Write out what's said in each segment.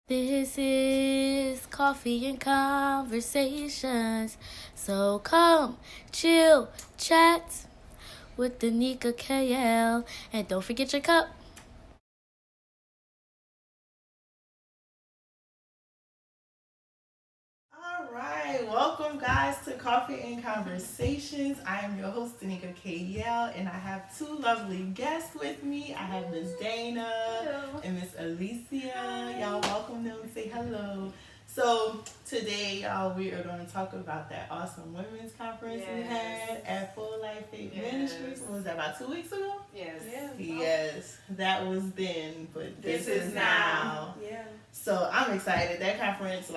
This is Coffee and Conversations. So come, chill, chat with Danica KL. And don't forget your cup. All right, welcome guys to Coffee and Conversations. I am your host, Danica KL, and I have two lovely guests with me. I have Miss Dana and Miss Alicia. Y'all welcome them, say hello. So today, y'all, we are going to talk about that awesome women's conference we had at FLFM Ministries. What was that, about 2 weeks ago? Yes, that was then, but this is now. Yeah. So I'm excited. That conference,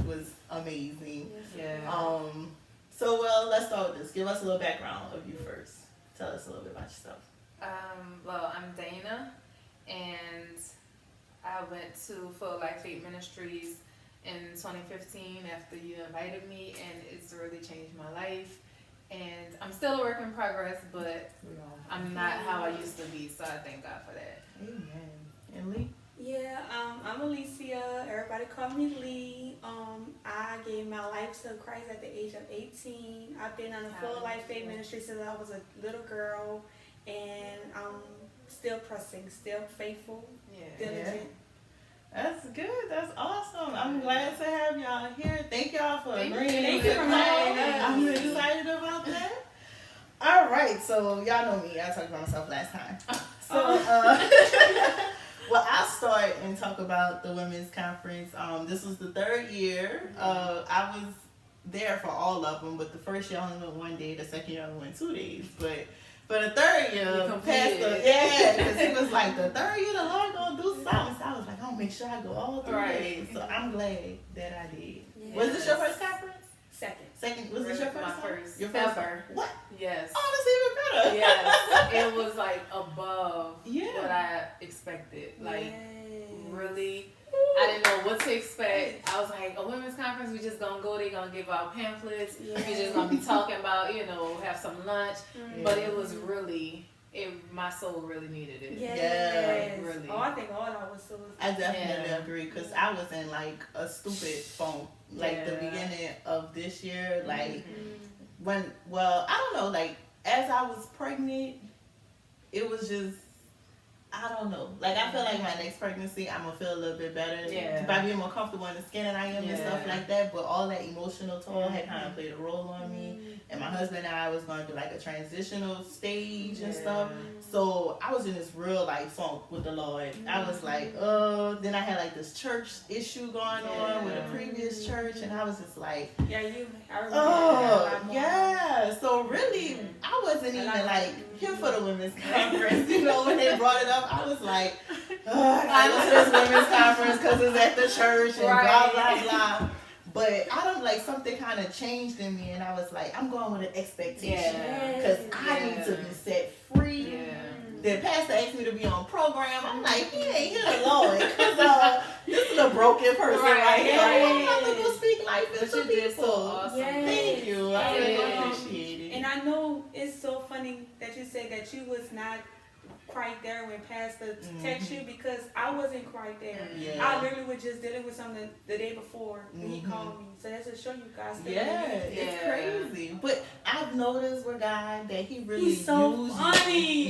was amazing. So let's start with this. Give us a little background of you first. Tell us a little bit about yourself. Well, I'm Dana, and I went to Full Life Faith Ministries in 2015 after you invited me, and it's really changed my life. And I'm still a work in progress, but I'm not how I used to be, so I thank God for that. Amen. And Lee? Yeah, I'm Alicia. Everybody call me Lee. I gave my life to Christ at the age of 18. I've been on the Full Life Faith Ministry since I was a little girl, and I'm still pressing, still faithful, diligent. That's good. That's awesome. I'm glad to have y'all here. Thank y'all for agreeing Thank to you for come. having us. I'm excited about that. All right, so y'all know me. I talked about myself last time. Well, I'll start and talk about the women's conference. This was the third year. I was there for all of them, but the first year I only went 1 day. The second year I only went 2 days. But for the third year, Pastor, because he was like, the third year the Lord gonna do something. So I was like, I'll make sure I go all 3 days. So I'm glad that I did. Yes. Was this your first conference? Second. Was this your first? My time? first Your first ever. time? What? Yes. Oh, that's even better. Yes. It was like above Yeah. what I expected. Like, Yes. really, I didn't know what to expect. I was like, a women's conference, we just gonna go, they gonna give out pamphlets, we just gonna be talking about, have some lunch. But it was really, my soul really needed it. Yes. Like, really. Oh, I think all of us was. I definitely agree, because I was in like a stupid funk, the beginning of this year, I don't know, as I was pregnant, it was just, I don't know, I feel like my next pregnancy, I'm gonna feel a little bit better by being more comfortable in the skin than I am and stuff like that, but all that emotional toll had kind of played a role on me, and my husband and I was going through a transitional stage and stuff, so I was in this real funk with the Lord. I was like, then I had this church issue going on with a previous church, and I was just like, I remember. so really, I wasn't even here for the women's conference, when they brought it up, I was like, I go to this women's conference because it's at the church and blah, blah, blah. But I don't something kind of changed in me, and I was like, I'm going with an expectation because I need to be set free. The pastor asked me to be on program. I'm like, he ain't here alone because this is a broken person right here. I'm not going to speak life into people. So awesome. Thank you. I really appreciate it. And I know it's so funny that you said that you was not quite there when Pastor texted you, because I wasn't quite there. I literally was just dealing with something the day before when he called me. So that's to show you guys. It's crazy. But I've noticed with God that he really He's so uses funny.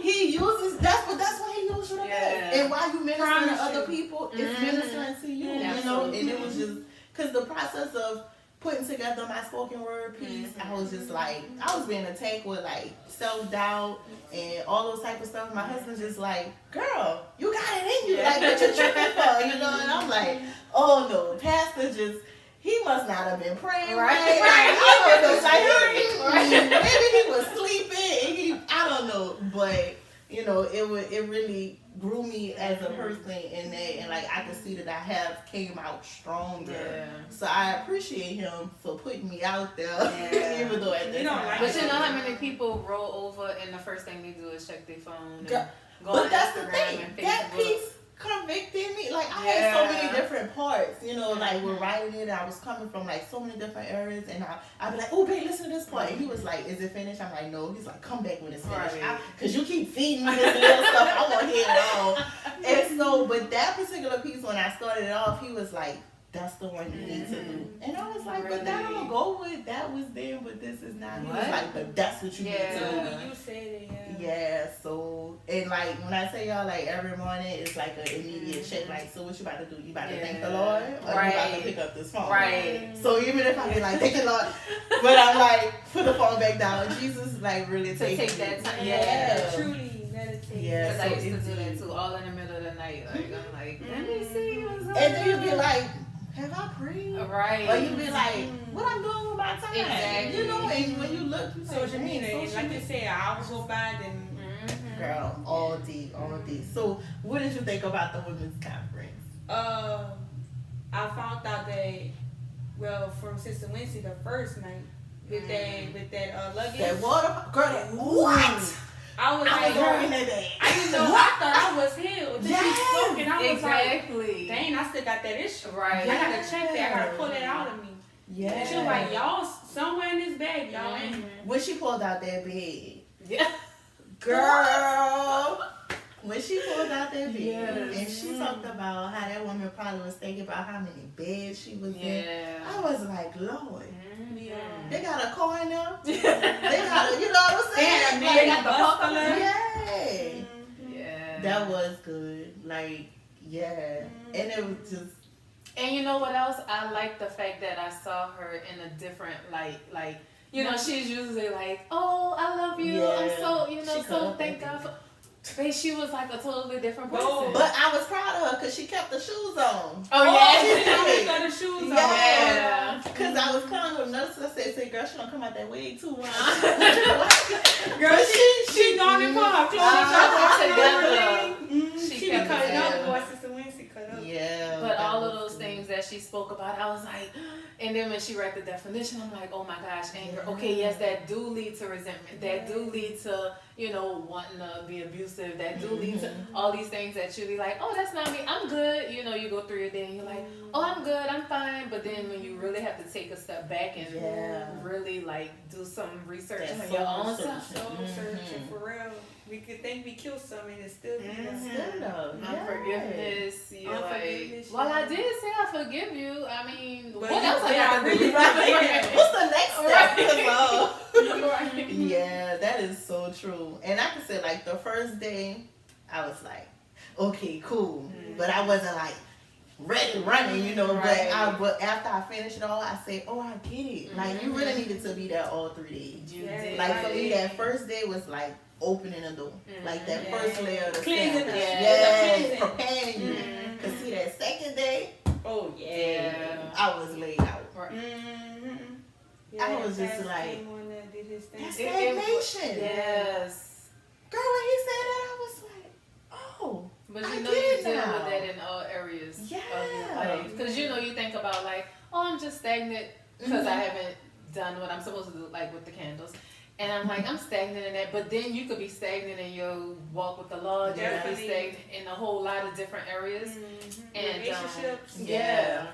He uses that's why he uses you the best. And while you ministering to other people, it's ministering to you. And it was just because the process of putting together my spoken word piece, I was just I was being attacked with self-doubt and all those type of stuff. My husband's just like, girl, you got it in you. What you tripping for? And I'm like, oh no, Pastor he must not have been praying right. Maybe he was sleeping. I don't know, but it really grew me as a person in that, and I could see that I have came out stronger. So I appreciate him for putting me out there, even though at that time. But you know how many people roll over and the first thing they do is check their phone and go but on that's Instagram the thing. and Facebook. That piece convicted me. I had so many different parts, you know, like we're writing it. I was coming from like so many different areas, and I'd be like, oh, babe, listen to this part. And he was like, is it finished? I'm like, no. He's like, come back when it's finished. Because you keep feeding me this little stuff. I want to hear it all. And so, but that particular piece, when I started it off, he was like, that's the one you need to do. And I was like, but that don't go with, that was then, but this is not. He was like, but that's what you need to do. You said it, yeah, so, and like, when I tell y'all, like, every morning, it's like an immediate check, like, so what you about to do? You about to thank the Lord? Or you about to pick up this phone? Right. So even if I be like, thank the Lord, but I'm like, put the phone back down. Jesus, like, really take that time. Yeah. Truly meditate. Yeah, Because so I used to do that too, all in the middle of the night. Like, I'm like, let me see what's up. And then you be like, have I prayed? Right. Or you be like, what I'm doing with my time? Exactly. You know, and when you look, you So say, what you mean? "Dang, Like you said, hours go by, then girl, all day, all day. So what did you think about the women's conference? I found out that, well, from Sister Wednesday the first night with that luggage. That water, girl. That what? I was like, in that day. I didn't know. I thought I was healed. Until she spoke, and I was Exactly. like, dang, I still got that issue. Right. I gotta check that. I gotta pull that out of me. Yeah. And she was like, y'all somewhere in this bag, y'all ain't. When she pulled out that bed, Yeah. girl. When she pulled out that bed, Yes. and she talked about how that woman probably was thinking about how many beds she was in. I was like, Lord. Yeah. They got a car in there. They got a, you know what I'm saying? They got the buckler. Yeah. Yeah. That was good. Like, yeah. And it was just. And you know what else? I like the fact that I saw her in a different light. Like, you know, she's usually like, oh, I love you. Yeah. I'm so, you know, She so could've thank been. God for. But she was like a totally different person. Oh, But I was proud of her because she kept the shoes on. Oh, yeah. She always got her shoes on. Yeah. Because I was clowning with another sister. I said, girl, she don't come out that wig too much. Girl, she known it for her clothes. She cut it She together. be kept cutting it up. together. Boy, Sister Wednesday cut up. Yeah. But all of those things that she spoke about, I was like, and then when she read the definition, I'm like, oh my gosh, anger. Okay, yes, that do lead to resentment. That do lead to, you know, wanting to be abusive. That do lead to all these things that you be like, oh, that's not me. I'm good. You know, you go through your day and you're like, oh, I'm good. I'm fine. But then when you really have to take a step back and really like do some research on your own self. Soul searching for real. We could think we killed something and still be Unforgiveness. You're like, Unforgiveness, well, I did say I forgive you. I mean, But what else I yeah, got to do? Right. What's the next step? Right. Yeah, that is so true. And I can say, like, the first day, I was like, okay, cool. But I wasn't like ready running, you know. Right. But after I finished it all, I said, oh, I get it. Like, you really needed to be there all 3 days. You did. Like, for me, that first day was like opening the door. Like, that first layer of the Cleansing stamp. the Yeah, preparing you. Because see, that second day, Oh, Yeah. I was laid out. Yeah, I was just Pastor like, came on there, did his thing. that's stagnation. Yes. Girl, when he said that, I was like, oh. But I you know get you it deal now. with that in all areas of your Yeah. life. Because you know you think about like, oh, I'm just stagnant because I haven't done what I'm supposed to do, like with the candles. And I'm like, I'm stagnant in that. But then you could be stagnant in your walk with the Lord. You could be Definitely. stagnant in a whole lot of different areas. And Relationships. Yeah.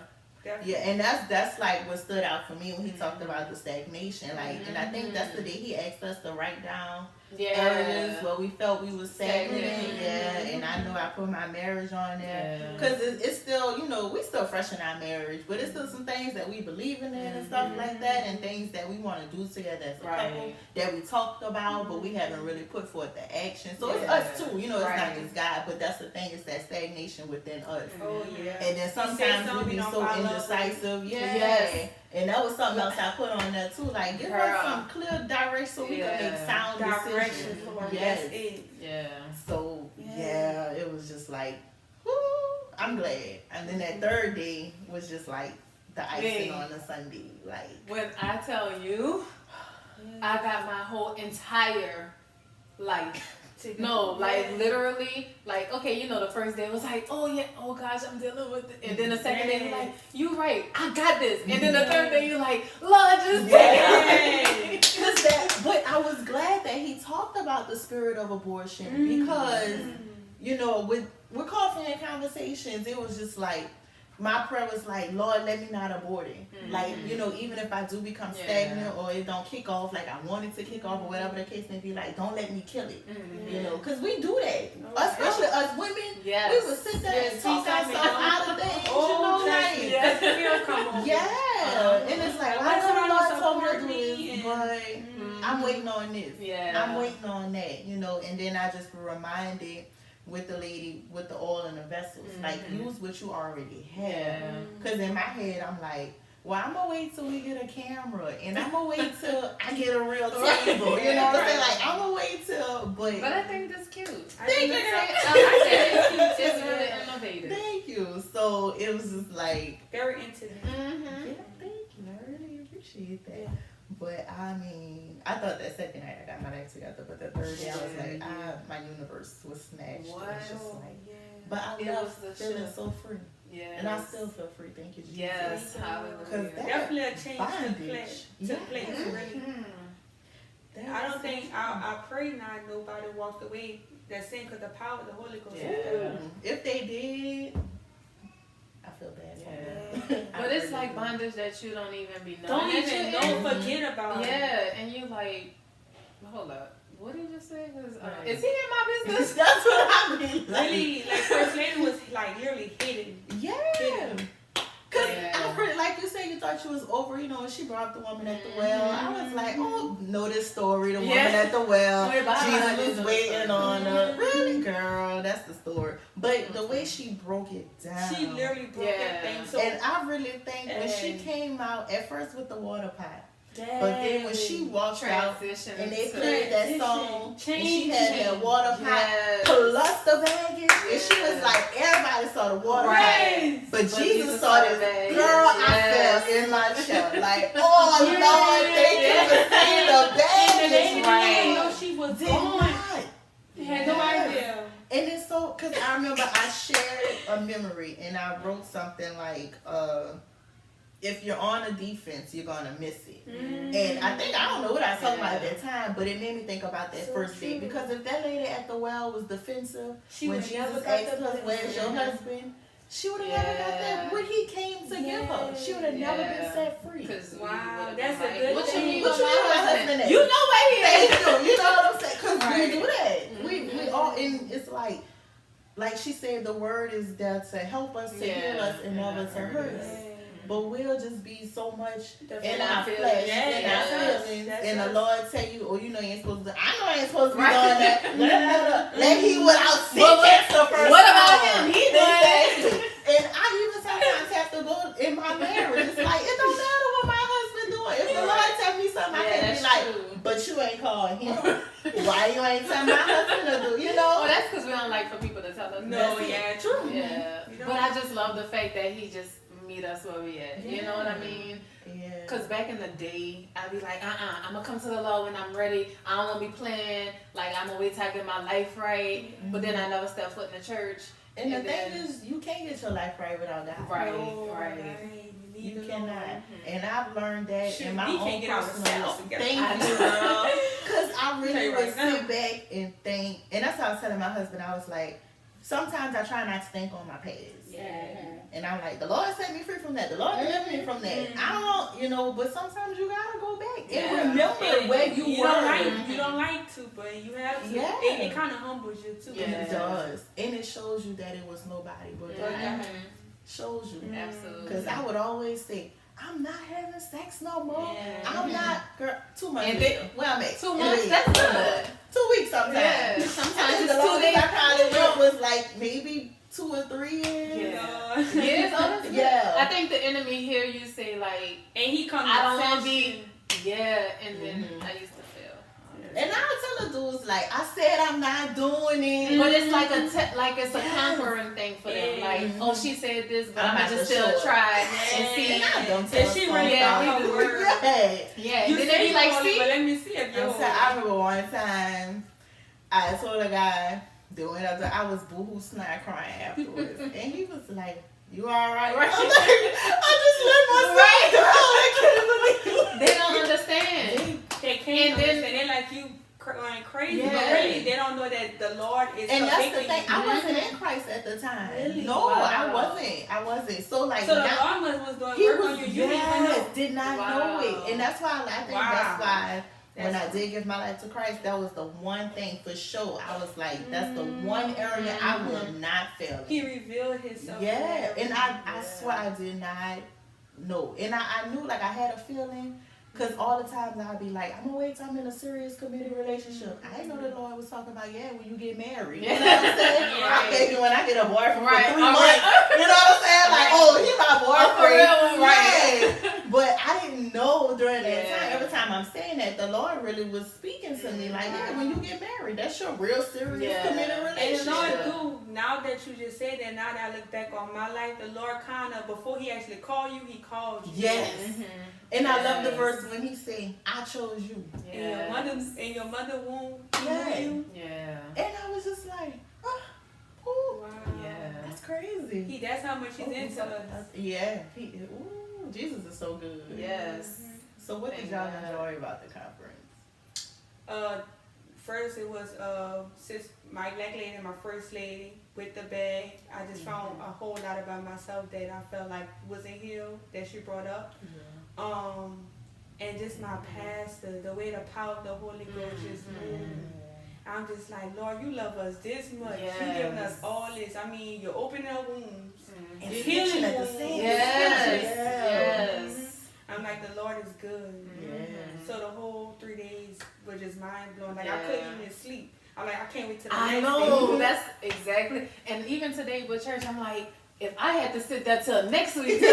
Definitely. Yeah, and that's like what stood out for me when he talked about the stagnation. Like, and I think that's the day he asked us to write down areas where we felt we was stagnant. Yeah, and I know I put my marriage on there because it's still, you know, we still fresh in our marriage, but it's still some things that we believe in and stuff like that, and things that we want to do together as a couple that we talked about, but we haven't really put forth the action. So it's us too, you know, it's not just God, but that's the thing, it's that stagnation within us. Oh, yeah. And then sometimes we be so indecisive. Yeah. And that was something else I put on there too. Like, give us some clear direction so we can make sound decisions. Yes. That's it. Yeah. So, yeah, it was just like, whoo, I'm glad. And then that third day was just like the icing on the Sunday. Like, when I tell you, I got my whole entire life. No, like literally, like, okay, you know, the first day was like, oh yeah, oh gosh, I'm dealing with it. And then the second day, you're like, you right, I got this. And then the third day, you're like, Lord, just take it. But I was glad that he talked about the spirit of abortion because, you know, with coffee and conversations, it was just like, my prayer was like, Lord, let me not abort it. Like, you know, even if I do become stagnant or it don't kick off like I wanted to kick off or whatever the case may be, like, don't let me kill it. You know, because we do that. Especially us women, we would sit there and talk ourselves out of things, you know, like, and it's like, why don't the Lord told me to do this, but I'm waiting on this. I'm waiting on that, you know, and then I just reminded with the lady with the oil in the vessels, like, use what you already have. Because in my head, I'm like, well, I'm going to wait till we get a camera, and I'm going to wait till I get a real table, you know what I'm saying? Like, I'm going to wait till, but I think that's cute. Thank you. It's really innovative. Thank you. So, it was just like, very intimate. Yeah, thank you. I really appreciate that. But I mean, I thought that second night I got my life together, but the third day I was like, my universe was snatched. What? It was just like, but I love feeling so free. And I still feel free. Thank you, Jesus. Yes, hallelujah. Definitely a change took place, really. I don't think, I pray not nobody walked away that same because the power of the Holy Ghost. If they did, I feel bad. But it's like bondage that you don't even be knowing. Don't even know, forget about it. Yeah, and you like, hold up. What did you just say? Is he in my business? That's what I mean. Really, like, First Lady was like literally hidden. Because I really, like you said, you thought she was over, you know, when she brought up the woman at the well. I was like, oh, know this story, the woman at the well. Jesus was waiting on her. Really, girl, that's the story. But the way she broke it down. She literally broke that thing. So, and I really think when she came out, at first with the water pot, but then when she walked out and they played that song, and she had that water pot plus the baggage, and she was like, everybody saw the water pot, but Jesus saw this. Girl, I fell in my chair like, oh Lord, thank you for seeing the baggage. They didn't know she was gone. They had no idea. And it's so, because I remember I shared a memory and I wrote something like, if you're on a defense, you're going to miss it. And I don't know what I was talking about at that time, but it made me think about that first date. Because if that lady at the well was defensive, when Jesus asked her, where's your husband? She would have never got that, what he came to give her. She would have never been set free. Wow, that's a good What thing. you mean my husband is? You know where he is. Thank you. You know what I'm saying? Because we do that. We all, and it's like she said, the word is there to help us, to heal us, and never to hurt us. But we'll just be so much in our flesh, in our feelings, and the Lord tell you, oh, you know you ain't supposed to. I know I ain't supposed to be doing that. Let he without sin the first. What about him? He did that. And I even sometimes have to go in my marriage. It's like, it don't matter what my husband doing. If the Lord tell me something, I can't be like, but you ain't calling him. Why you ain't telling my husband to do? You know? Well, that's because we don't like for people to tell us. No, true. Yeah, but I just love the fact that he just meet us where we at. You know what I mean? Because back in the day, I'd be like, I'm going to come to the Lord when I'm ready. I don't want to be playing. Like, I'm going to wait till I get my life right. But then I never step foot in the church. And the thing is, you can't get your life right without God. Right. You cannot. And I've learned that in my own personal life. Thank you, girl. Because I really would sit back and think. And that's how I was telling my husband. I was like, sometimes I try not to think on my past. And I'm like, the Lord set me free from that. The Lord delivered me from that. I don't, you know, but sometimes you gotta go back and remember where you were. You don't like to, but you have to. It kind of humbles you too. It does. And it shows you that it was nobody but God. Shows you. Absolutely. Because I would always say, I'm not having sex no more. I'm not, girl, 2 months. And then, well, I made 2 months, that's good. 2 weeks sometimes. Yeah, sometimes it's the 2 longest days. I probably went was like maybe 2 or 3 years. Years, honestly. I think the enemy hear you say like, and he comes. I don't want to be. And then I used to fail. And I would tell the dudes like, I said I'm not doing it. But it's like it's a conquering thing for them. Like, oh, she said this, but I'm just still try and see. And I don't tell she really got her word. Yeah. You then they be like, see. But let me see if you. I remember one time, I told a guy. Doing it, I was boohoo snot crying afterwards, and he was like, "You all right?" I'm like, I just let myself go. I can't believe They don't understand. They can't understand. They like you crying crazy, but really they don't know that the Lord is. And that's the thing. I wasn't in Christ at the time. Really? No, I wasn't wasn't. So like, so the Lord was doing he work was, on you. You didn't even know. did not know it, and that's why I think that's why. When I That's did give my life to Christ, that was the one thing for sure. I was like, that's the one area I will not fail in. He revealed himself. Yeah, and I swear I did not know. And I knew, like, I had a feeling, because all the times I'd be like, I'm going to wait till I'm in a serious committed relationship. I didn't know the Lord was talking about, when you get married. You know what I'm saying? I'm thinking when I get a boyfriend for 3 months. You know what I'm saying? Like, he my boyfriend. Right. But I didn't know during that time. Every time I'm saying that, the Lord really was speaking to me. Like, when you get married, that's your real serious committed relationship. And the Lord, now that you just said that, now that I look back on my life, the Lord kind of, before he actually called you, he called you. Yes. And I love the verse when he say, I chose you. In your mother womb, he knew you. Yeah. And I was just like, Wow. Yeah. That's crazy. That's how much he's into us. Yeah. Jesus is so good. Yes. So what did y'all enjoy about the conference? First it was my black lady and my first lady with the bag. I just found a whole lot about myself that I felt like wasn't healed, that she brought up. And just my pastor, the way the power of the Holy Ghost just moved. I'm just like, Lord, you love us this much. You giving us all this. I mean, you're opening our wombs. And you're healing at the wombs. same Yes. I'm like, the Lord is good. So the whole 3 days was just mind blowing. Like I couldn't even sleep. I'm like, I can't wait till the next know. day. That's exactly. And even today with church, I'm like, if I had to sit there till next week, I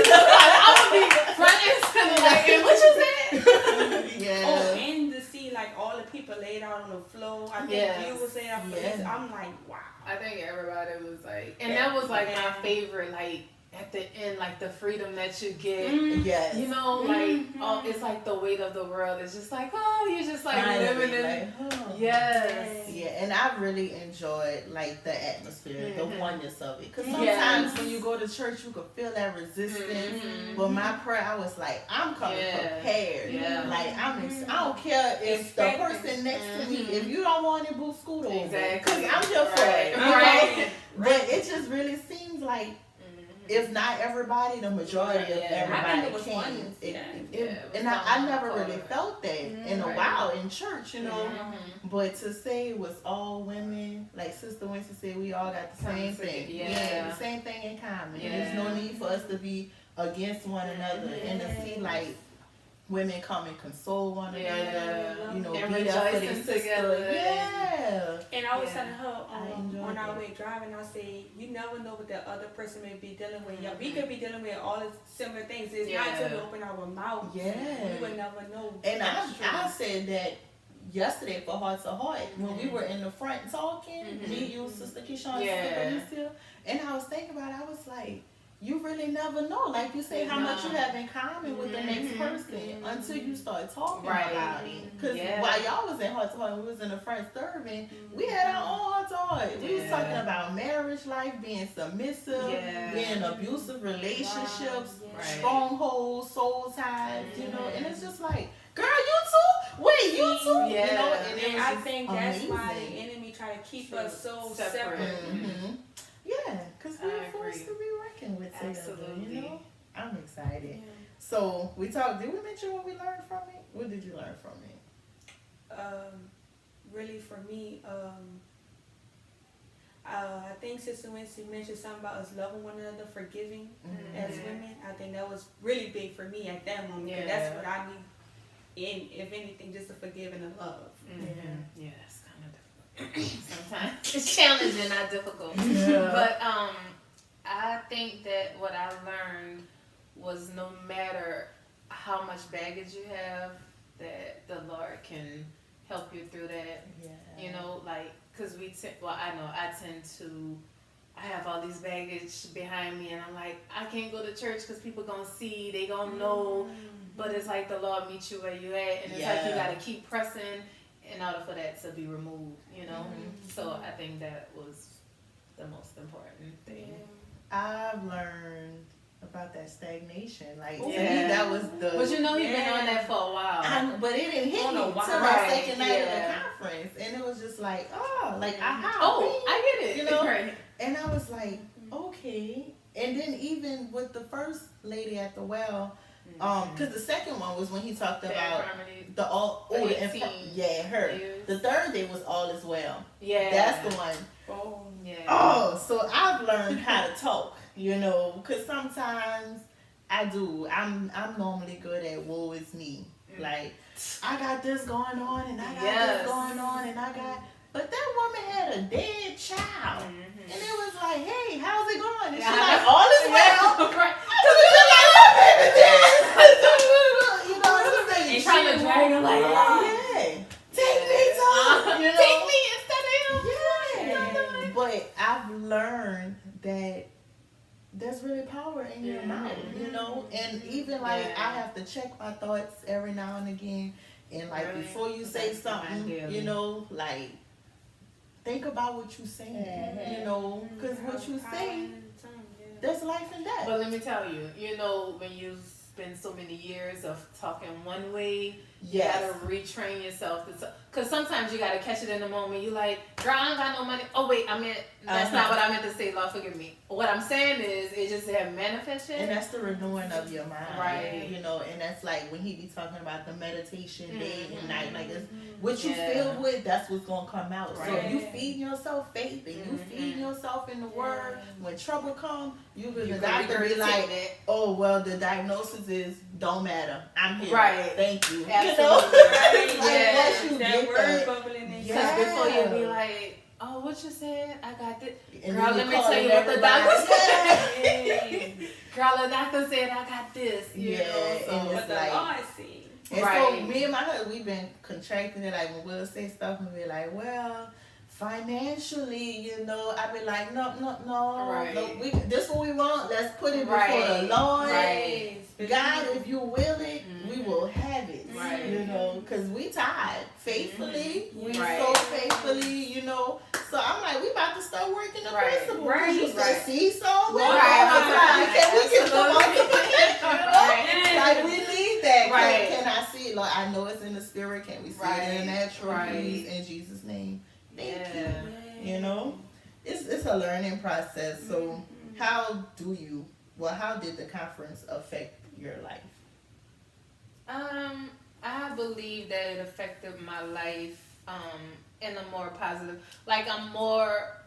would be front and center. Like, and what you said? Oh, and to see like all the people laid out on the floor. I think you was there. I'm like, wow. I think everybody was like, and that was like my favorite. Like at the end, like the freedom that you get. Yes. You know, like it's like the weight of the world. It's just like, you're just like living in. Yes. Yeah, and I really enjoyed like the atmosphere, the oneness of it. Because sometimes when you go to church, you can feel that resistance. But my prayer, I was like, I'm coming prepared. Like I don't care if the person next to me, if you don't want it, boo, scoot over. Because I'm here for it. Right. But it just really seems like, if not everybody, the majority of everybody can. And I never really felt that in a while in church, you know. But to say it was all women, like Sister Winston said, we all got the same thing. The same thing in common. There's no need for us to be against one another and to see like women come and console one another, you know, and be there for their sister. And I was telling her on our way driving, I said, you never know what the other person may be dealing with. We could be dealing with all the similar things. It's not until we open our mouth. We would never know. And I said that yesterday for Heart to Heart when we were in the front talking, me, you, Sister Keyshawn, Sister Alicia, and I was thinking about it, I was like, you really never know, like you say, how much you have in common with the next person until you start talking about it. Because while y'all was in Heart to Heart, we was in the front serving, we had our own Heart to Heart. We was talking about marriage life, being submissive, being in abusive relationships, strongholds, soul ties, you know, and it's just like, girl, you too? Wait, you too? You know, and I think that's why the enemy try to keep us so separate. Yeah, because we're forced to be working with together, you know? I'm excited. So, did we mention what we learned from it? What did you learn from it? Really for me, I think Sister Winston mentioned something about us loving one another, forgiving as women. I think that was really big for me at that moment. Yeah. That's what I need, if anything, just to forgive and to love. Yeah, it's kind of difficult. Sometimes it's challenging, not difficult. But I think that what I learned was no matter how much baggage you have, that the Lord can help you through that. You know, like, because I have all these baggage behind me, and I'm like, I can't go to church because people gonna see, they gonna know. But it's like the Lord meets you where you at, and it's like you gotta keep pressing in order for that to be removed, you know? So I think that was the most important thing. I've learned about that stagnation. Like, to me, that was the... But you know, he's been on that for a while. But it didn't hit me until the second night of the conference. And it was just like, I get it. You know? And I was like, okay. And then even with the first lady at the well, because the second one was when he talked about the all yeah, her. Years. The third day was all is well. Yeah, that's the one. Oh, yeah. Oh, so I've learned how to talk, you know, because sometimes I do. I'm normally good at woe is me. Like, I got this going on, and I got this going on, and I got. But that woman had a dead child, and it was like, hey, how's it going? And she's like, all is well. Right. You know what I'm saying? And trying to drag her like, yeah, take me to, you know, take me instead of him. Yeah. But I've learned that there's really power in your mouth, you know, and even like I have to check my thoughts every now and again, and like before you say something, you know, like think about what you're saying, you know, because what you say, there's life and death. But let me tell you, you know, when you spend so many years of talking one way, you gotta retrain yourself to because sometimes you gotta catch it in the moment. You like, girl, I don't got no money. Oh wait, I meant that's not what I meant to say. Lord, forgive me. What I'm saying is, it just have manifested. And that's the renewing of your mind, right? You know, and that's like when he be talking about the meditation day and night, like it's what you filled with, that's what's gonna come out. Right. So if you feed yourself faith and you feed yourself in the word, when trouble come, the doctor be like, oh well, the diagnosis is don't matter. I'm here. Right. Thank you. Absolutely. You know? Yes. You that get word that. bubbling in. Because before you be like, oh, what you said? I got this. And girl, let me tell you what the doctor said. Girl, the doctor said I got this. You know, so. And But the like, Lord see. And so me and my husband, we've been contracting it. Like when we'll say stuff and be like, well, financially, you know, I be like, no. Right. No, this what we want. Let's put it before the Lord. Right. God, if you will it, we will have it. Right. You know, because we tied faithfully. We Right. so faithfully, you know. So I'm like, we about to start working the principle. Right. You said, see, so we Right. can we get the multiplication, you know? Right. Like we need that. Right. Can I see it? Like I know it's in the spirit. Can we see it in the natural? Right. Please, in Jesus' name. Thank Yeah. you. You know, it's a learning process. So how did the conference affect your life? I believe that it affected my life in a more positive. Like I'm more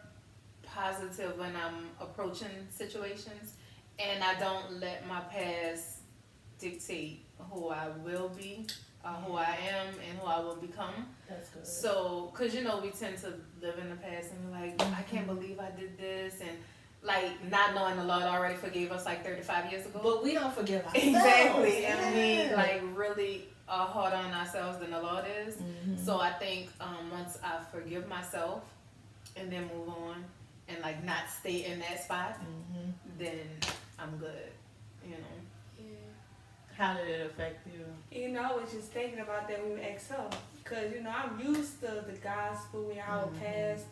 positive when I'm approaching situations, and I don't let my past dictate who I will be, who I am, and who I will become. That's good. So, cause you know we tend to live in the past and be like, I can't believe I did this, and like not knowing the Lord already forgave us like 35 years ago. But we don't forgive ourselves. Exactly, Yeah. and we like really are harder on ourselves than the Lord is. So I think once I forgive myself and then move on and like not stay in that spot, then I'm good. You know. How did it affect you? You know, I was just thinking about that when we asked her. Because, you know, I'm used to the gospel and our past.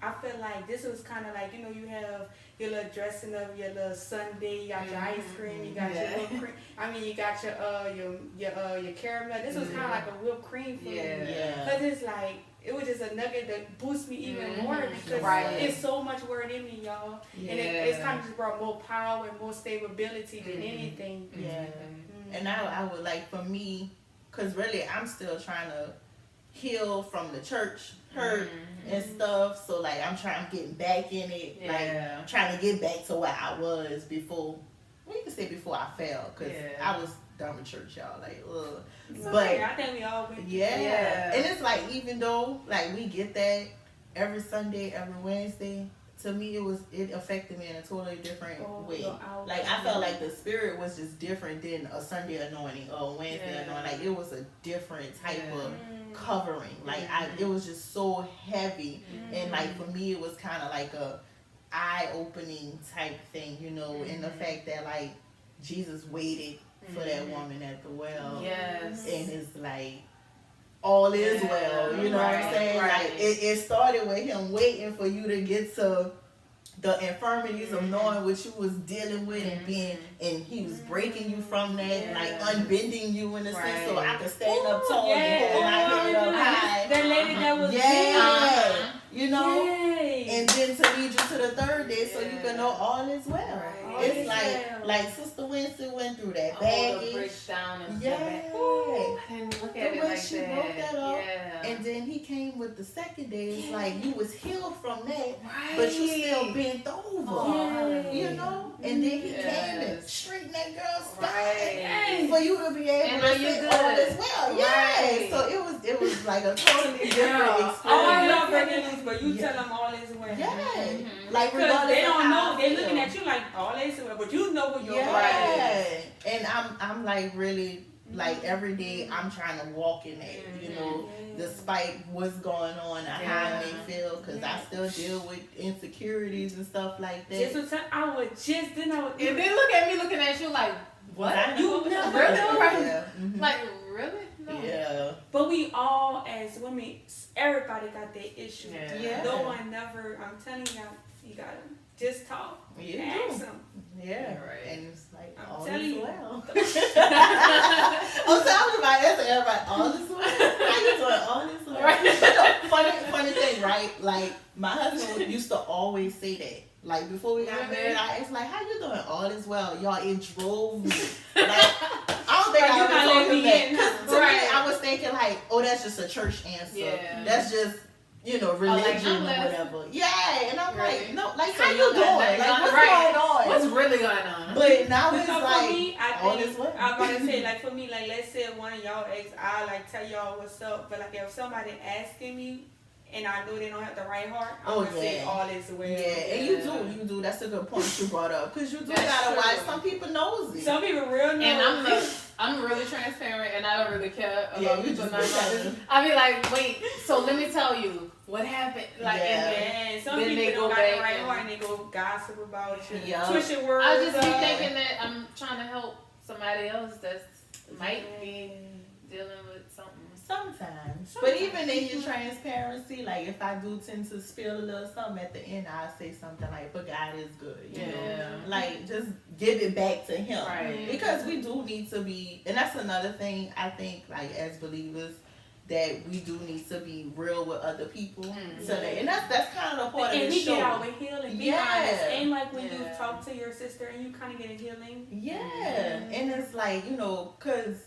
I feel like this was kind of like, you know, you have your little dressing up, your little Sunday, you got your ice cream, you got your whipped cream. I mean, you got your caramel. This was kind of like a whipped cream for me. Because it's like, it was just a nugget that boosts me even more because it's so much word in me, y'all. And it's kind of just brought more power and more stability than anything. And I would like, for me, because really I'm still trying to heal from the church hurt and stuff. So like I'm getting back in it. Like I'm trying to get back to where I was before. Well, you can say before I fell, because I was done with church, y'all. Like, ugh. But I think we all went. And it's like, even though like we get that every Sunday, every Wednesday, to me it affected me in a totally different way. Like I felt like the spirit was just different than a Sunday anointing or a Wednesday anointing. Like it was a different type of covering. Like it was just so heavy, and like for me it was kind of like a eye-opening type thing, you know, in the fact that like Jesus waited for that woman at the well, and it's like all is well, you know what I'm saying? Like it started with him waiting for you to get to the infirmities of knowing what you was dealing with and being, and he was breaking you from that, like unbending you in a sense, so I could stand up tall and hold my head up high. That lady that was you know, and then to lead you to the third day, so you can know all is well. It's like Sister Winston went through that baggage. Breakdown and I didn't look the at it way like she that. broke that up, and then he came with the second day. It's like you was healed from that, but you still bent over, you know. And then he came and straightened that girl's spine for you to be able to say all as well. So it was like a totally different experience. Oh, I love breaking news, but you tell them all is well. Like because they don't know, they looking at you like all is well, but you know what your right is. And I'm like really. Like every day I'm trying to walk in that, you know, despite what's going on and how I may feel, because I still deal with insecurities and stuff like that. And then look at me looking at you like, what? You never really? Like, really? No. Yeah. But we all, as women, everybody got their issue. No one never, I'm telling you, you gotta just talk. Ask them. Yeah, right. And it's like, I'm all telling is you. well. I'm telling my answer, everybody, all is well. How you doing? All is well. Right. Funny thing, right? Like, my husband used to always say that. Like, before we got married, it's like, how you doing? All is well. Y'all, it drove me. Like, I don't think I ever told him that. Because to me, I was thinking like, oh, that's just a church answer. Yeah. That's just, you know, religion or whatever. Yeah, and I'm like, no, like, how you doing? Like, what's going on? What's really going on? But now it's so like, for me, all is well. I'm about to say, like, for me, like, let's say one of y'all ex, I, like, tell y'all what's up, but, like, if somebody asking me, and I know they don't have the right heart, I'm going to say all is well. Yeah, and you do. That's a good point you brought up. Because you do got to watch. Some people nosy. Some people real nosy. And I'm really transparent, and I don't really care about people not knowing. I be like, wait, so let me tell you what happened. Like, and some people they don't go got back the right heart, and they go gossip about you. Yeah. Twist your words. I just be thinking that I'm trying to help somebody else that might be dealing with something. Sometimes. But even in your transparency, like if I do tend to spill a little something at the end, I'll say something like, but God is good, you know? Like, just give it back to him. Right. Because we do need to be, and that's another thing I think, like, as believers, that we do need to be real with other people. So that, and that's kind of a part of the show. And we get out with healing. Be honest. Ain't like when you talk to your sister and you kind of get a healing. Yeah. And it's like, you know, because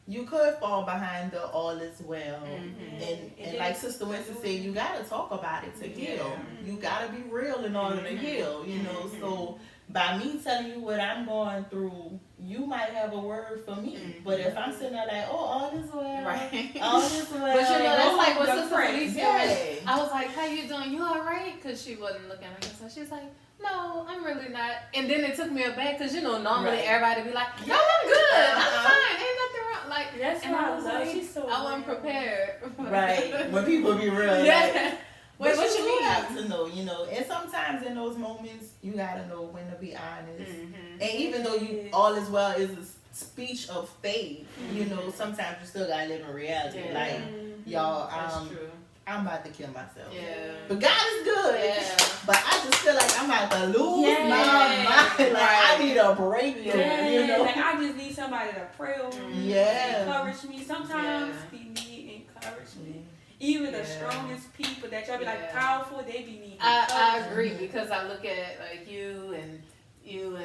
you could fall behind the all is well. And like Sister Winston said, you got to talk about it to heal. You got to be real in order to heal, you know. So by me telling you what I'm going through, you might have a word for me. But if I'm sitting there like, oh, all is well. Right. All is well. But you know, that's like what Sister Felicia was. I was like, how you doing? You all right? Because she wasn't looking at me. So she's like, no, I'm really not. And then it took me aback because, you know, normally everybody be like, no, I'm good. I'm fine. Ain't nothing wrong. Like, that's and I was like, she's so I wasn't prepared. Right. When people be real. Yeah. Wait, what you mean? Have to know, you know, and sometimes in those moments, you gotta know when to be honest. And even though you all is well is a speech of faith, you know, sometimes you still gotta live in reality. Like, y'all, I'm about to kill myself. But God is good. But I just feel like I'm about to lose my mind. Like, I need a break. You know? Like, I just need somebody to pray over me. Encourage me. Sometimes we need encouragement. Even the strongest people that y'all be like powerful, they be needing. I agree because I look at like you and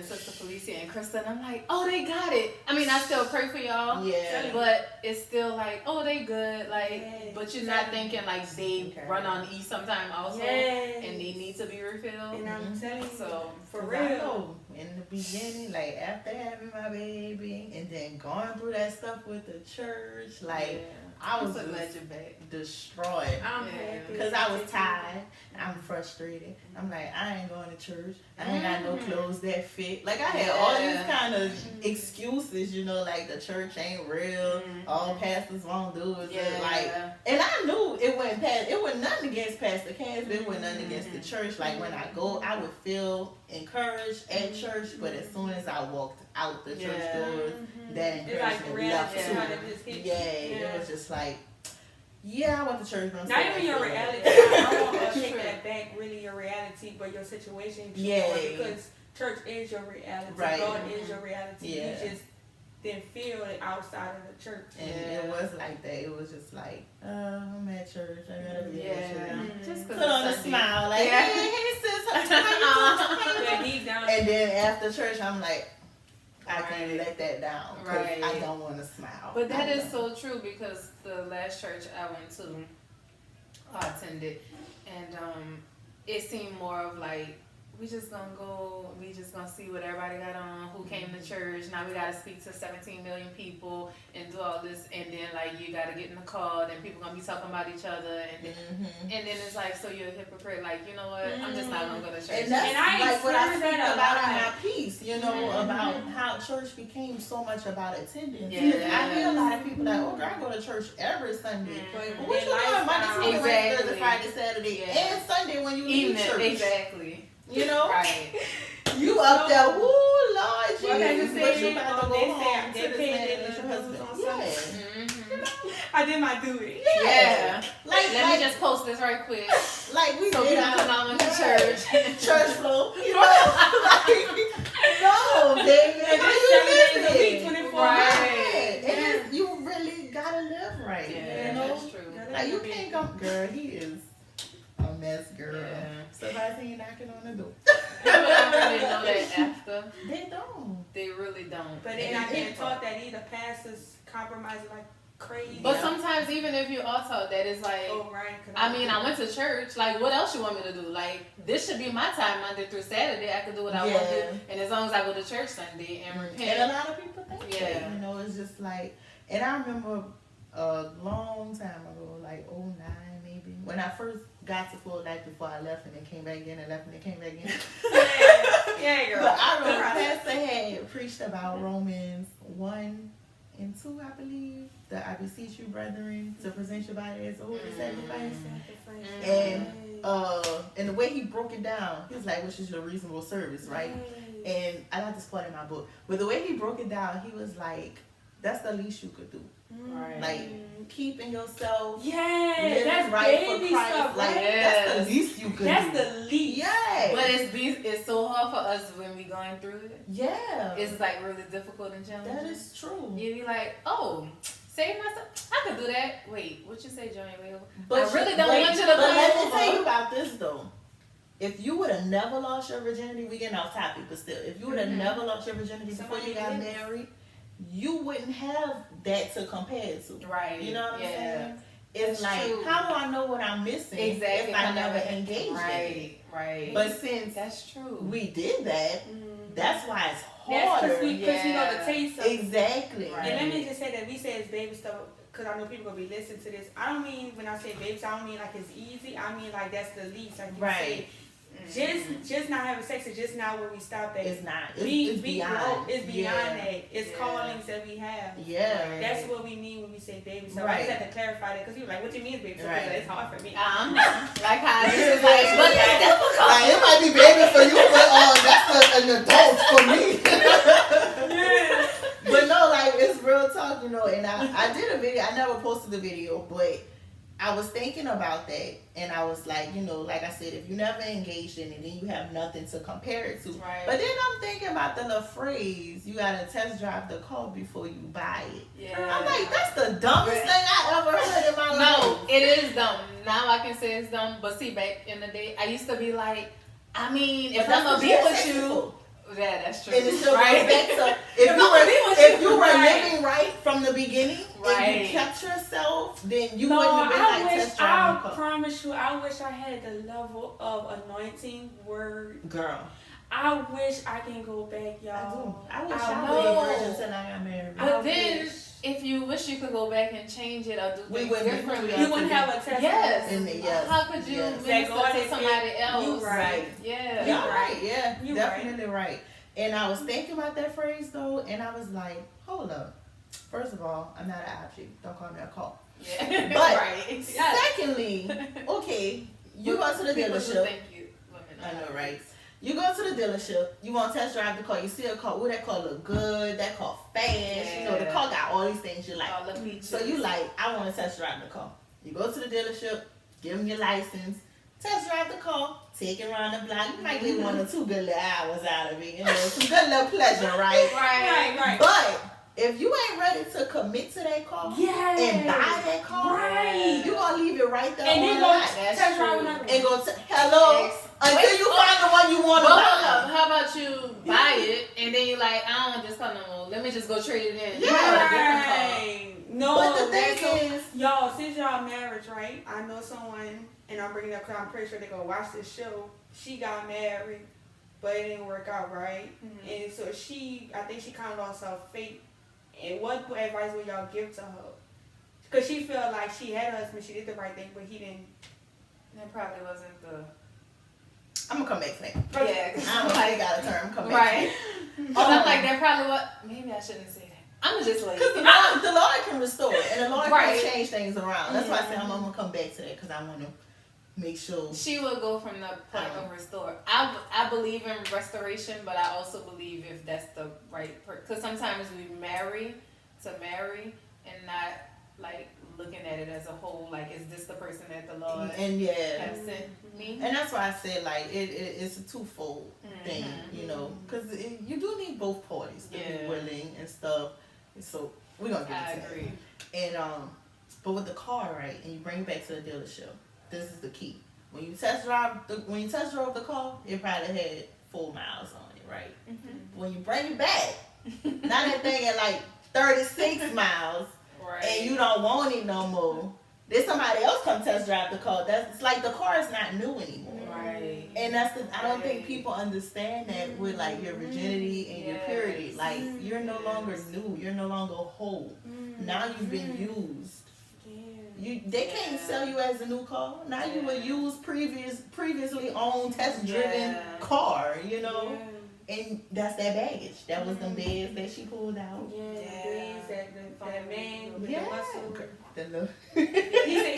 Sister Felicia and Krista, and I'm like, oh, they got it. I mean, I still pray for y'all. But it's still like, oh, they good. Like, but you're not thinking like they run on E sometime also, and they need to be refilled. And I'm telling you, so for real. In the beginning, like after having my baby, and then going through that stuff with the church, like. I was destroyed because I was tired. I'm frustrated. I'm like, I ain't going to church. I ain't got no clothes that fit. Like I had all these kind of excuses, you know, like the church ain't real. All pastors won't do it. Like, and I knew it wasn't it wasn't nothing against Pastor Cass, but it wasn't nothing against the church. Like when I go, I would feel encouraged at church, but as soon as I walked out the church doors, that encouragement left too. It was just like, Yeah, I went to church. But not even your reality. I want to take that back. Really, your reality, but your situation. Yeah. Because church is your reality. Right. God is your reality. Yeah. You just didn't feel it outside of the church. And it was like that. It was just like, I'm at church. I gotta be at church. Mm-hmm. Just Put on a smile, like, Yeah. hey sis, how you doing? Deep down. And then after church, I'm like, I can't let that down because Right. I don't want to smile. But that is so true because the last church I went to, I attended, and it seemed more of like, we just gonna go, we just gonna see what everybody got on, who came to church, now we gotta speak to 17 million people and do all this, and then like you gotta get in the car, then people gonna be talking about each other, and then, and then it's like, so you're a hypocrite, like, you know what, I'm just not gonna go to church. And that's And I like what I experienced think that a about lot. in my piece, you know, about how church became so much about attendance. Yeah. I hear a lot of people like, oh girl, I go to church every Sunday. But But what you their doing Monday, lifestyle- Tuesday, Wednesday, Thursday, Exactly. Friday, Saturday, Yeah. and Sunday when you leave Even church. exactly. You know? Right. You up there, woo, Lord Jesus, Well, they but say, you about to go they home say to they this paid man their and your dues husband. on Yeah. Mm-hmm. I did my duty. Yeah. Like, Let me just post this right quick. like we So did people can know I went to church. church flow. You know, like, no, David, And how it's you 7 days a week, living? 24 Right. And it's- you really gotta live right. Yeah, you know, that's true. like you can't go, girl. He is a mess, girl. Yeah. So if I see you knocking on the door, People don't really know that after. they don't. They really don't. But they're not getting taught that either. Pastors compromise like crazy. But sometimes even if you are taught that, it's like, Oh, right. 'cause I mean, I went to church. Like, what else you want me to do? Like, this should be my time Monday through Saturday. I can do what I want to Yeah. do. And as long as I go to church Sunday and repent. And a lot of people think that. Yeah. You know, it's just like, and I remember a long time ago, like '09 maybe, when I first got to Florida, like before I left and then came back in and left and then came back in. Yeah, girl. But I remember Pastor had preached about Romans 1 and 2, I believe. That I beseech you, brethren, to present your body as a holy sacrifice. And the way he broke it down, he was like, which is your reasonable service, right? And I got this part in my book. But the way he broke it down, he was like, that's the least you could do. Right. Like, keeping yourself, Yeah, living that's right baby for Christ. stuff, Like, right? that's the least you could do. That's the least. Yeah. But it's so hard for us when we going through it. Yeah. It's like really difficult and challenging. That is true. You be like, oh, save myself. I could do that. Wait, what you say, Johnny? Wait, But I really don't want you to But go let me over. tell you about this though. If you would have never lost your virginity, we getting off topic, but still, if you would have never lost your virginity before you got married, you wouldn't have that to compare it to. Right. You know what I'm Yeah. saying? It's That's like, true. how do I know what I'm missing Exactly. if I never engaged in it? Right. Right. But since that's true. we did that, that's why it's That's harder. because we know the taste of it. Exactly. Right. And let me just say that we say it's baby stuff because I know people gonna be listening to this. I don't mean when I say baby stuff, I don't mean like it's easy. I mean like that's the least. Like you Right. said, just not having sex is just not where we stop at. It's not. It's, we it's beyond. grow. It's beyond Yeah. that. It's Yeah. callings that we have. Yeah. That's what we mean when we say baby stuff. I Right. just have to clarify that because you're like, what do you mean baby stuff? Right. It's hard for me. Like how this is like, but that's difficult. Like, it might be baby for you, but that's an adult for me. Yeah. But no, like, it's real talk, you know. And I did a video. I never posted the video, but I was thinking about that, and I was like, you know, like I said, if you never engaged in it, then you have nothing to compare it to. Right. But then I'm thinking about the little phrase, you gotta test drive the car before you buy it. Yeah. I'm like, that's the dumbest thing I ever heard in my No, life. it is dumb. Now I can say it's dumb, but see, back in the day, I used to be like, I mean, if But I'm gonna that's be what with you're you, yeah, that's true. And it still right? goes back to if you were living right from the beginning and Right. you kept yourself, then you No, wouldn't have been I like wish, test driving I the car. promise you, I wish I had the level of anointing where Girl, I wish I can go back, I do. y'all. I wish I I know. was a virgin till I got married. I But then, wish. if you wish you could go back and change it or do We things wouldn't- differently, You wouldn't have a test. Yes. In the- yes. How could you Yes. minister God to is- somebody else? you right. Yeah. You're right. Yeah, You definitely right. And I was thinking about that phrase though, and I was like, hold up. First of all, I'm not an object. Don't call me a call. Yeah. But right. secondly, okay, you go to the People do dealership. think you women I know, are right? You go to the dealership, you want to test drive the car, you see a car, ooh, that car look good, that car fast, you know, the Yeah. car got all these things you like. All the features. So you like, I want to test drive the car. You go to the dealership, give them your license, test drive the car, take it around the block. You might get 1 or 2 good little hours out of it. You know, some good little pleasure, right? Right. But if you ain't ready to commit to that car and buy that car, you gonna leave it right there and on then the go lot. test drive another And go hello until you find the one you want to buy. How about you buy it and then you're like, I don't want this car no more. Let me just go trade it in. Right. No, but the thing is, y'all, since y'all married, right? I know someone, and I'm bringing it up because I'm pretty sure they're gonna watch this show. She got married, but it didn't work out, right? And so I think she kind of lost her faith. And what advice would y'all give to her? Because she felt like she had a husband, she did the right thing, but he didn't. That probably wasn't the. I'm gonna come back to that. Yeah, I'm like, got a term. Come back. Right. Because I'm like, that probably what. Maybe I shouldn't say that. I'm just like. Because the Lord can restore it, and the Lord can change things around. That's why I said I'm gonna come back to that because I want to make sure. She will go from the point of restore. I believe in restoration, but I also believe if that's the right because sometimes we marry and not like looking at it as a whole. Like, is this the person that the Lord has sent me? And that's why I said like it's a twofold thing, you know, because you do need both parties to be willing and stuff. So we're gonna get into that. And but with the car, right, and you bring it back to the dealership. This is the key. When you test drive the car, it probably had 4 miles on it, right? When you bring it back, now that thing at like 36 miles, and you don't want it no more. Then somebody else come test drive the car. It's like the car is not new anymore. Right. And I don't think people understand that with like your virginity and your purity. Like you're no longer new. You're no longer whole. Now you've been used. They can't sell you as a new car. Now you a used previously owned test driven car, you know. And that's that baggage. That was them beds that she pulled out. That man with the muscle.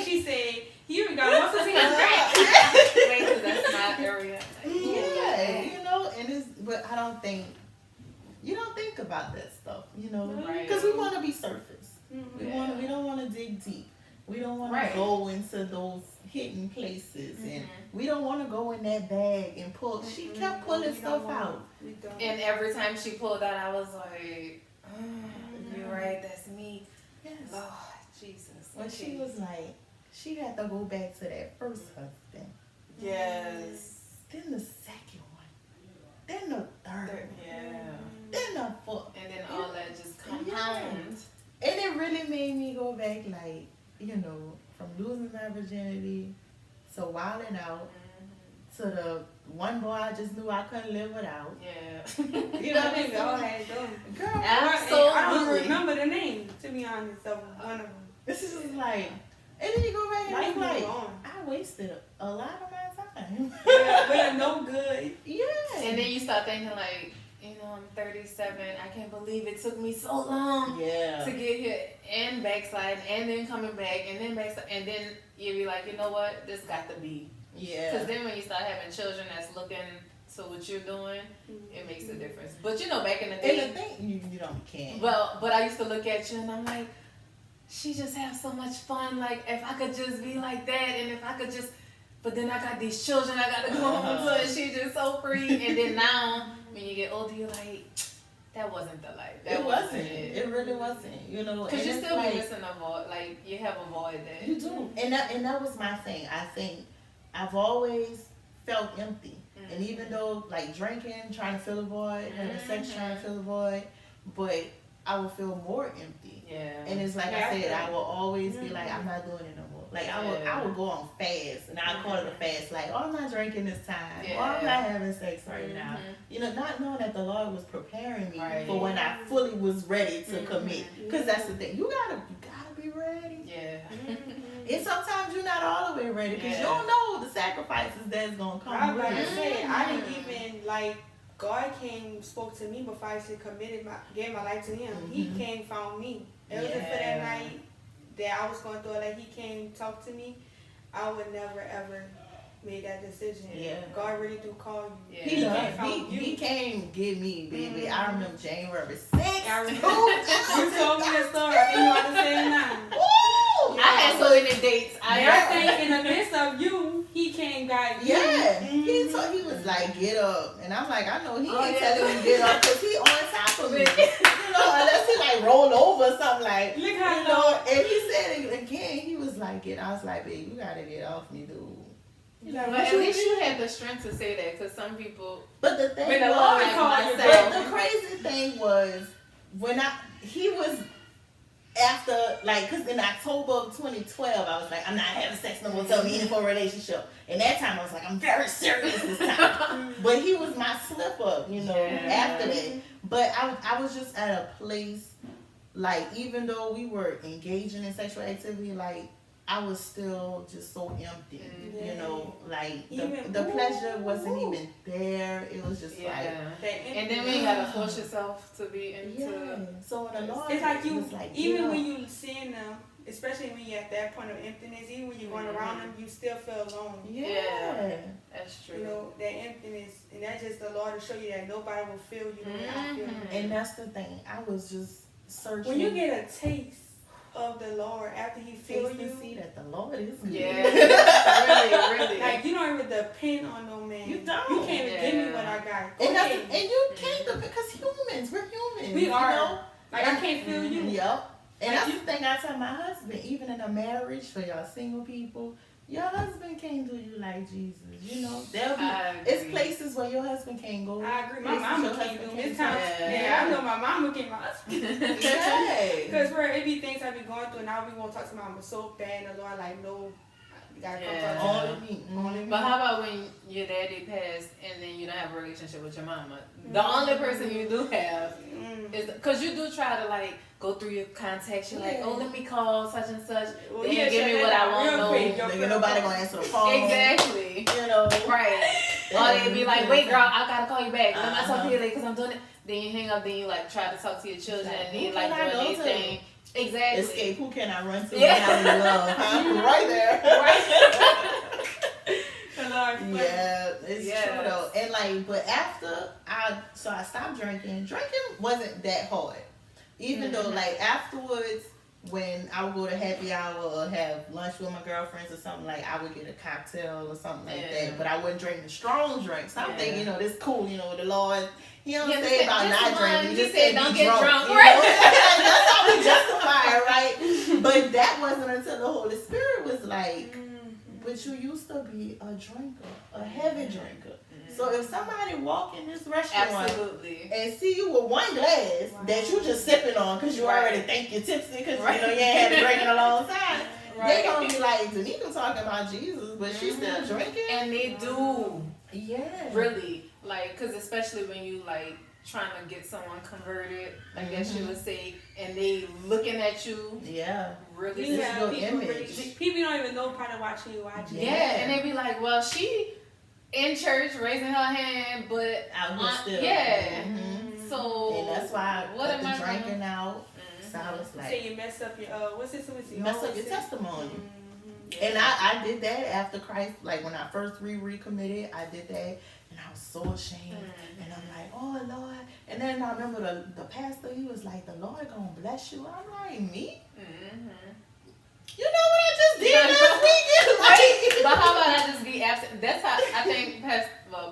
She said, he even got muscles in his back. Because that's my area. You know, but I don't think, you don't think about that stuff, you know, because we want to be surface. We don't want to dig deep. We don't want to go into those hidden places, and we don't want to go in that bag and pull. She kept pulling stuff out. And every time she pulled out, I was like, you're right, that's me. Yes. Lord Jesus. When she was like, she had to go back to that first husband. Yes. Then the second one. Then the third one. Then the fourth. And then all that just compounds. And it really made me go back, like, you know, from losing my virginity to wilding out to the one boy I just knew I couldn't live without. Yeah. You know what I mean? We all had them. Girl, absolutely. I don't remember the name, to be honest, of one of them. This is just like, and then you go back and Life be like, move on. I wasted a lot of my time. We're no good. Yeah. And then you start thinking like, you know, I'm 37. I can't believe it took me so long to get here and backslide and then coming back and then backslide. And then you be like, you know what? This got to be. Yeah. Because then when you start having children that's looking to what you're doing, it makes a difference. But you know, back in the day. And the thing, you can't. Well, but I used to look at you and I'm like, she just have so much fun. Like, if I could just be like that and if I could just, but then I got these children I got to go home to and she's just so free. And then now, when you get older, you're like, that wasn't the life. That wasn't. It really wasn't. You know, because you still be missing a void. Like, you have a void there. You do. And that was my thing. I think I've always felt empty. And even though, like, drinking, trying to fill a void, having sex, trying to fill a void, but I will feel more empty. Yeah. And it's like I said, I will always be like, I'm not doing it no more. Like, I would go on fast, and I call it a fast. Like, oh, I'm not drinking this time. Or I'm not having sex right now. You know, not knowing that the Lord was preparing me for when I fully was ready to commit. Because that's the thing. You gotta be ready. Yeah. And sometimes you're not all the way ready because you don't know the sacrifices that's gonna come. I was about to say, I didn't even like. God spoke to me before I actually gave my life to Him. He came, found me. It was just for that night that I was going through it. Like, He came, talk to me. I would never ever made that decision. Yeah. God really do call you. Yeah. He came get me, baby. I remember January 6th. I remember. You told me that story. I think you about to say it now. Woo! had so many dates. I think in the midst of you, he came got you. Yeah. He was like, get up. And I'm like, I know he ain't telling me get up because he on top of me. Unless he like roll over or something like, look how and he said it again, he was like, I was like, babe, you gotta get off me, dude. But at least you had the strength to say that, because some people. But the thing was, like but the crazy thing was when he was after because in October of 2012 I was like, I'm not having sex no more. Tell me in for a relationship. And that time I was like, I'm very serious this time. But he was my slip up, after that. But I was just at a place like even though we were engaging in sexual activity, like I was still just so empty, like the pleasure wasn't even there. It was just like, and then when you gotta force yourself to be into. Yeah. So when the Lord, it's like you, was like, even when you seeing them, especially when you're at that point of emptiness, even when you're going around them, you still feel alone. Yeah, that's true. That emptiness, and that's just the Lord to show you that nobody will feel you the way I feel. And that's the thing. I was just searching. When you get a taste of the Lord after He fills you, see that the Lord is good. Yeah, really. Like you don't even depend on no man. You don't. You can't even give me what I got. And you can't because humans. We're humans. We are. Like I can't feel you. Yep. And that's the thing I tell my husband. Even in a marriage, for y'all single people, your husband can't do you like Jesus. There'll be it's places where your husband can't go. I agree. My mama can't do it. I know my mama can't. My husband. Because it be things I be going through, and now we won't talk to my mama so bad, and the Lord like, no, you gotta come talk to me. But how about when your daddy passed, and then you don't have a relationship with your mama? The only person you do have is because you do try to like go through your contacts. You're like, let me call such and such. Well, they give me what I want to know. Nigga, nobody gonna answer the phone. Exactly. Right. Or they be like, wait, girl, I gotta call you back. Let me talk to you later because I'm doing it. Then you hang up. Then you like try to talk to your children, and then you like doing anything. Exactly. Escape. Who can I run to? Yeah. When I'm in love? Huh? Right there. Yeah, it's true though. And but after I stopped drinking. Drinking wasn't that hard. Even though afterwards, when I would go to happy hour or have lunch with my girlfriends or something, I would get a cocktail or something like that. But I wouldn't drink the strong drinks. I'm thinking, this cool, the Lord. He don't say about not drinking. He just said don't get drunk. Right? That's how we justify it, right? But that wasn't until the Holy Spirit was like, but you used to be a drinker, a heavy drinker. So if somebody walk in this restaurant and see you with one glass that you just sipping on because you already think you're tipsy because you ain't had a drink in a long time, they gonna be like, Danica talking about Jesus, but she's still drinking. And they do. Yeah. Really. Because especially when you trying to get someone converted, I guess you would say, and they looking at you. Yeah. Really. Your image. People don't even know part of watching you watching. Yeah. And they be like, well, she in church raising her hand, but out here still. Yeah. So and that's why I put the drinking out. So I was like, say you mess up your mess up your testimony. Yeah. And I did that after Christ, when I first recommitted, I did that. And I was so ashamed. And I'm like, oh, Lord. And then I remember the pastor, he was like, the Lord gonna bless you. I'm like, me? You know what I just did last weekend? But how about I just be absent? That's how I think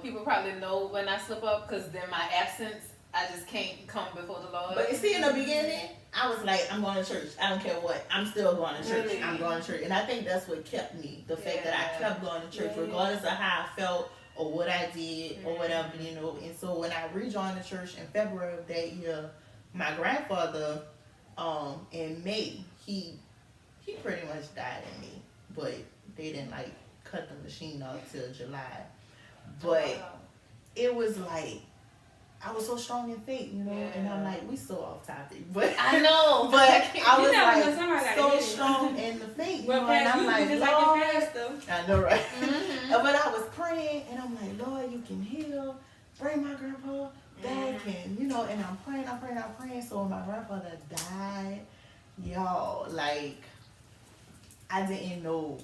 people probably know when I slip up, because then my absence, I just can't come before the Lord. But you see, in the beginning, I was like, I'm going to church. I don't care what. I'm still going to church. Really? I'm going to church. And I think that's what kept me. The fact that I kept going to church, regardless of how I felt or what I did or whatever, And so when I rejoined the church in February of that year, my grandfather, in May, he pretty much died in May. But they didn't cut the machine off till July. But it was I was so strong in faith, and I'm like, we so off topic, but I know, but I was so strong in the faith, well, and I'm like, Lord, I know, right? But I was praying, and I'm like, Lord, you can heal, bring my grandpa back, and and I'm praying. So when my grandfather died, y'all, I didn't know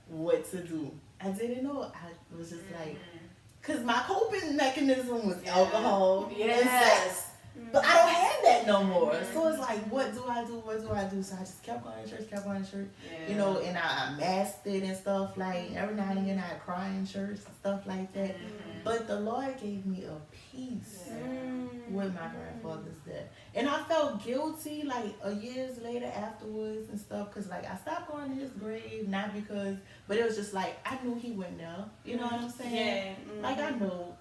what to do. I didn't know. I was just because my coping mechanism was alcohol and sex. But I don't have that that no more. So it's like, what do I do? What do I do? So I just kept going to church, you know, and I masked it and stuff. Like, every now and again, I'd cry in church and stuff like that. But the Lord gave me a peace with my grandfather's death. And I felt guilty, like, years later afterwards and stuff, because, like, I stopped going to his grave, not because, but it was just like, I knew he went there. You know what I'm saying? Yeah. Like, I know.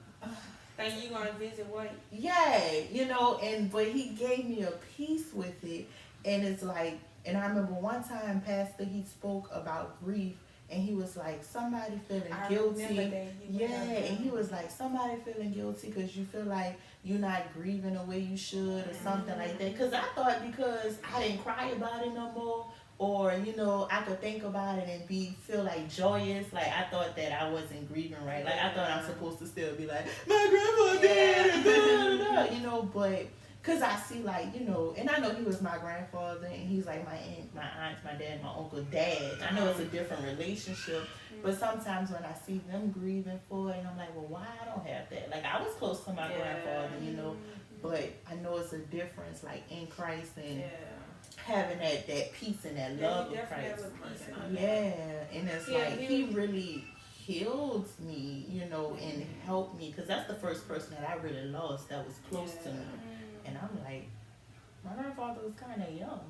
Like, you gonna visit what? Yeah, you know, but he gave me a peace with it. And it's like, and I remember one time, Pastor, he spoke about grief, and he was like, somebody feeling guilty. And he was like, somebody feeling guilty because you feel like you're not grieving the way you should or something like that. Because I thought because I didn't cry about it no more, or, you know, I could think about it and feel like joyous. Like, I thought that I wasn't grieving right. Like, I thought I'm supposed to still be like, my grandpa died, you know, but because I see, like, you know, and I know he was my grandfather, and he's like my aunt, my dad, my uncle, dad. I know it's a different relationship, but sometimes when I see them grieving for it, and I'm like, well, why I don't have that? Like, I was close to my grandfather, you know, but I know it's a difference, like, in Christ and having that peace and that love of Christ. And it's like, he really healed me, you know, and helped me, because that's the first person that I really lost that was close to me. And I'm like, my grandfather was kind of young.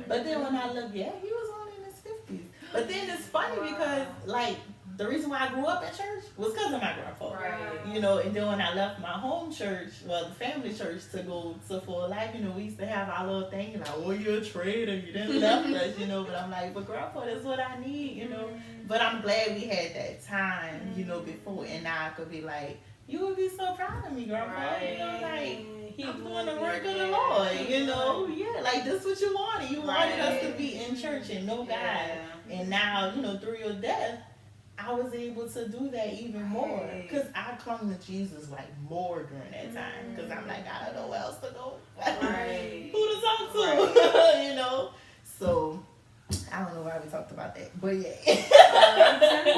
But then when I look, he was only in his 50s. But then it's funny because, like, the reason why I grew up at church was because of my grandfather. Right. You know, and then when I left my home church, well, the family church, to go to Full Life, you know, we used to have our little thing, like, oh, you're a traitor, you didn't left us, you know. But I'm like, but grandpa, that's what I need, you know. But I'm glad we had that time, you know, before, and now I could be like, you would be so proud of me, grandpa, you know, like, I'm doing the work of the Lord, you know. Like, this what you wanted. You wanted us to be in church and know God. And now, you know, through your death, I was able to do that even more. Because I clung to Jesus, like, more during that time. Because I'm like, I don't know where else to go. Who to talk to, you know. So, I don't know why we talked about that. But,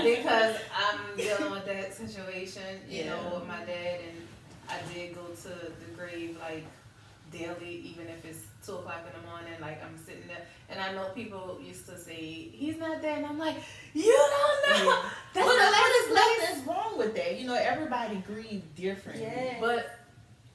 because I'm dealing with that situation, you know, with my dad, and I did go to the grave, like, daily, even if it's 2 o'clock in the morning, like, I'm sitting there, and I know people used to say, he's not there, and I'm like, you don't know! That's nothing's wrong with that. You know, everybody grieves differently. But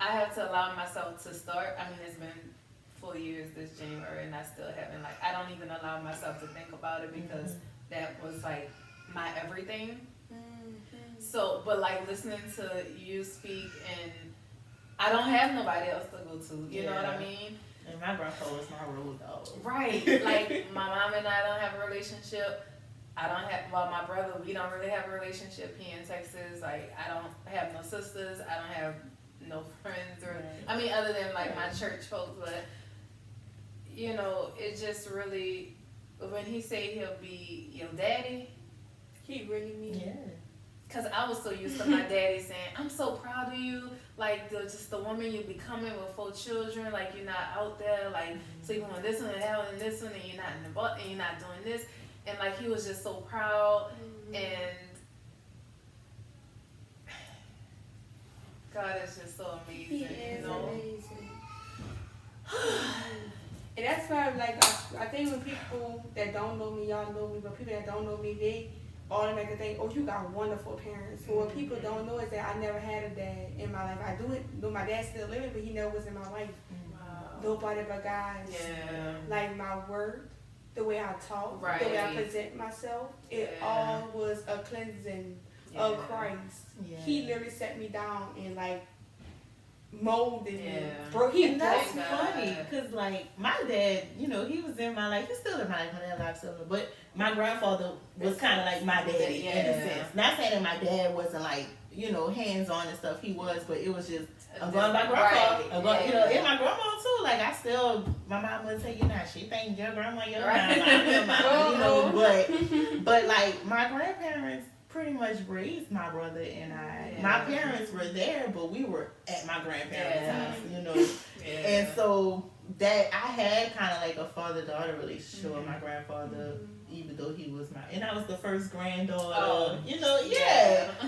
I have to allow myself to start. I mean, it's been 4 years this January, and I still haven't, like, I don't even allow myself to think about it, because that was, like, my everything. So, but, like, listening to you speak, and I don't have nobody else to go to, you know what I mean? And my grandpa was my road dog. Right. Like, my mom and I don't have a relationship. I don't have, well, my brother, we don't really have a relationship. He in Texas. Like, I don't have no sisters. I don't have no friends. Or I mean, other than, like, my church folks. But, you know, it just really, when he say he'll be your daddy, he really means Because I was so used to my daddy saying, I'm so proud of you. Like, just the woman you're becoming with 4 children. Like, you're not out there, like, sleeping with this one and that one and this one, and you're not in the butt, and you're not doing this. And, like, he was just so proud. And God is just so amazing. He is, you know? amazing. And that's why, like, I think when people that don't know me, y'all know me, but people that don't know me, they automatically think, oh, you got wonderful parents. But what people don't know is that I never had a dad in my life. I do it, though my dad's still living, but he never was in my life. Nobody but God. Like, my word, the way I talk, the way I present myself, it all was a cleansing of Christ. He literally set me down and, like, molded me. And that's funny, because, like, my dad, you know, he was in my life. He's still in my life. My dad life still, but my grandfather was kind of like my daddy in a sense. Not saying that my dad wasn't, like, you know, hands-on and stuff. He was, but it was just, I'm going by grandpa. I'm going, you know, and my grandma too. Like, I still, my mom would say, you know, she thinks your grandma, your grandma, you know, but like, my grandparents pretty much raised my brother and I. My parents were there, but we were at my grandparents' house, you know. And so that I had kind of like a father-daughter relationship with my grandfather, even though he was and I was the first granddaughter,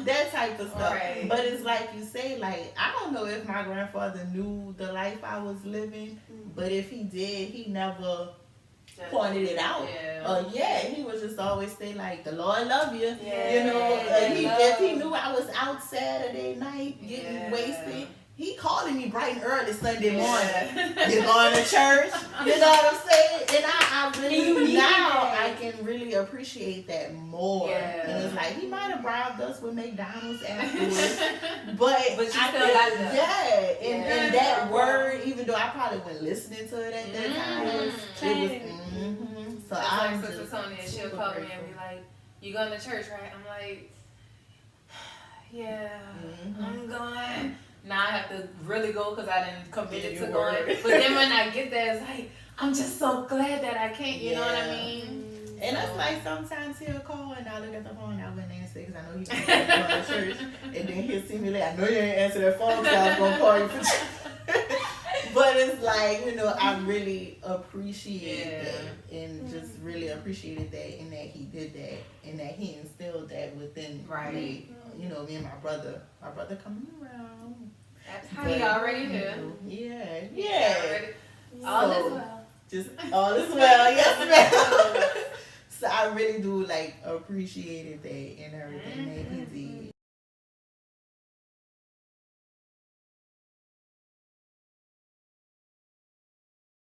that type of stuff. Right. But it's like you say, like, I don't know if my grandfather knew the life I was living, but if he did, he never pointed it out. He would just always say like, the Lord love you. If he knew I was out Saturday night getting wasted, he calling me bright and early Sunday morning. You going to church? You know what I'm saying? And I really now I can really appreciate that more. And it's like, he might have bribed us with McDonald's afterwards, but you still got them. And that word, even though I probably wasn't listening to it at that time, it was. So I'm like Sister Sonia, she'll call me and be like, "You going to church, right?" I'm like, "Yeah, I'm going." Now I have to really go because I didn't commit to going. But then when I get there, it's like, I'm just so glad that I can't. You know what I mean? And it's like sometimes he'll call and I look at the phone and I wouldn't answer because I know he's going to church. And then he'll see me like, I know you ain't answer that phone, so I was going to call you for church. But it's like, I really appreciate that and just really appreciated that and that he did that and that he instilled that within me. Me and my brother coming around. He already here. All is well. Just all is well, yes ma'am. So I really do appreciated that and everything that he did.